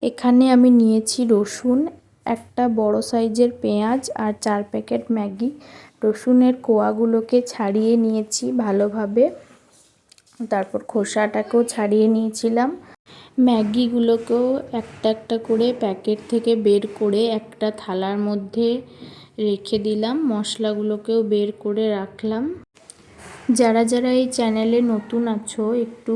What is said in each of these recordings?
এখানে আমি নিয়েছি রসুন, একটা বড় সাইজের পেঁয়াজ আর 4 প্যাকেট ম্যাগি। রসুনের কোয়াগুলোকে ছাড়িয়ে নিয়েছি ভালোভাবে, তারপর খোসাটাকেও ছাড়িয়ে নিয়েছিলাম। ম্যাগিগুলোকেও একটা একটা করে প্যাকেট থেকে বের করে একটা থালার মধ্যে রেখে দিলাম। মশলাগুলোকেও বের করে রাখলাম। যারা যারা এই চ্যানেলে নতুন আছো একটু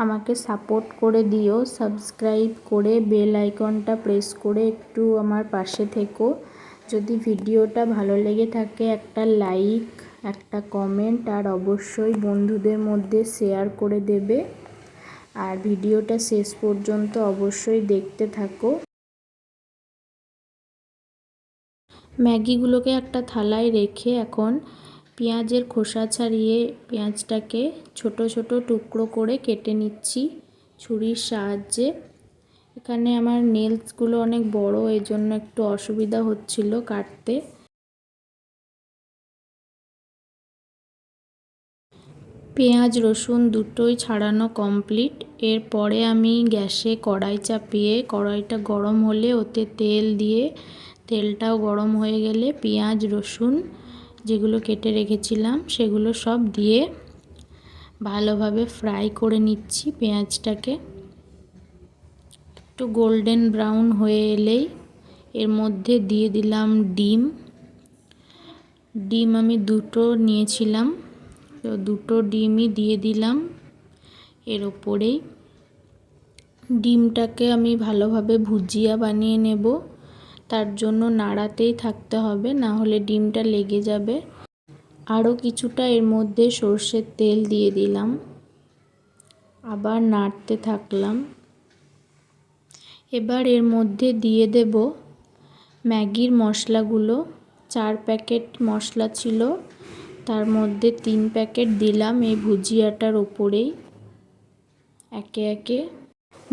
আমাকে সাপোর্ট করে দিও, সাবস্ক্রাইব করে বেল আইকনটা প্রেস করে একটু আমার পাশে থেকো। যদি ভিডিওটা ভালো লেগে থাকে একটা লাইক, একটা কমেন্ট আর অবশ্যই বন্ধুদের মধ্যে শেয়ার করে দেবে। আর ভিডিওটা শেষ পর্যন্ত অবশ্যই দেখতে থাকো। ম্যাগিগুলোকে একটা থালায় রেখে এখন পেঁয়াজের খোসা ছাড়িয়ে পেঁয়াজটাকে ছোট ছোট টুকরো করে কেটে নিচ্ছি ছুরির সাহায্যে। এখানে আমার নেলসগুলো অনেক বড়, এই জন্য একটু অসুবিধা হচ্ছিল কাটতে। পেঁয়াজ রসুন দুটোই ছাড়ানো কমপ্লিট। এরপরে আমি গ্যাসে কড়াই চাপিয়ে কড়াইটা গরম হলে ওতে তেল দিয়ে, তেলটাও গরম হয়ে গেলে পেঁয়াজ রসুন যেগুলো কেটে রেখেছিলাম সেগুলো সব দিয়ে ভালোভাবে ফ্রাই করে নিচ্ছি। পেঁয়াজটাকে একটু গোল্ডেন ব্রাউন হয়ে এলেই এর মধ্যে দিয়ে দিলাম ডিম আমি দুটো নিয়েছিলাম, তো দুটো ডিমই দিয়ে দিলাম এর ওপরেই। ডিমটাকে আমি ভালোভাবে ভুজিয়া বানিয়ে নেব, তার জন্য নাড়াতেই থাকতে হবে, না হলে ডিমটা লেগে যাবে। আরও কিছুটা এর মধ্যে সর্ষের তেল দিয়ে দিলাম, আবার নাড়তে থাকলাম। এবার এর মধ্যে দিয়ে দেব ম্যাগির মশলাগুলো। 4 প্যাকেট মশলা ছিল, তার মধ্যে 3 প্যাকেট দিলাম এই ভুজিয়াটার ওপরেই একে একে।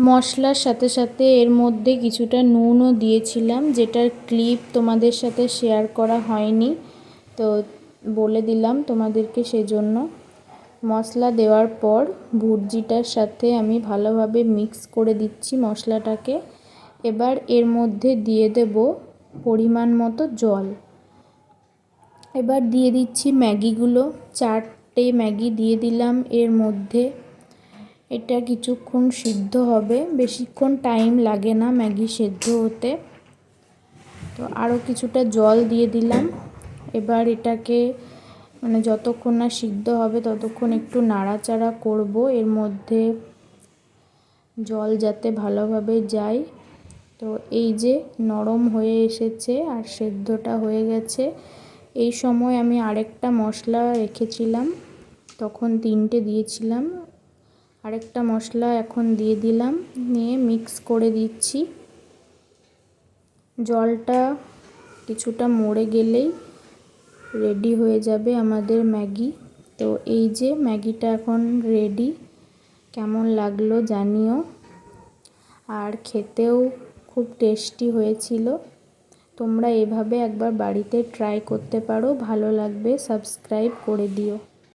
মশলার সাথে সাথে এর মধ্যে কিছুটা নুনও দিয়েছিলাম, যেটার ক্লিপ তোমাদের সাথে শেয়ার করা হয়নি, তো বলে দিলাম তোমাদেরকে সেজন্য। মশলা দেওয়ার পর ভুজিটার সাথে আমি ভালোভাবে মিক্স করে দিচ্ছি মশলাটাকে। এবার এর মধ্যে দিয়ে দেব পরিমাণ মতো জল। এবার দিয়ে দিচ্ছি ম্যাগিগুলো, 4টে ম্যাগি দিয়ে দিলাম এর মধ্যে। এটা কিছুক্ষণ সিদ্ধ হবে, বেশিক্ষণ টাইম লাগে না ম্যাগি সেদ্ধ হতে। তো আরও কিছুটা জল দিয়ে দিলাম। এবার এটাকে যতক্ষণ না সিদ্ধ হবে ততক্ষণ একটু নাড়াচাড়া করব, এর মধ্যে জল যাতে ভালোভাবে যায়। তো এই যে নরম হয়ে এসেছে আর সেদ্ধটা হয়ে গেছে। এই সময় আমি আরেকটা মশলা রেখেছিলাম, তখন 3টে দিয়েছিলাম, আরেকটা মশলা এখন দিয়ে দিলাম, নিয়ে মিক্স করে দিচ্ছি। জলটা কিছুটা মরে গেলেই রেডি হয়ে যাবে আমাদের ম্যাগি। তো এই যে ম্যাগিটা এখন রেডি। কেমন লাগলো জানিও। আর খেতেও খুব টেস্টি হয়েছিল। তোমরা এভাবে একবার বাড়িতে ট্রাই করতে পারো, ভালো লাগবে। সাবস্ক্রাইব করে দিও।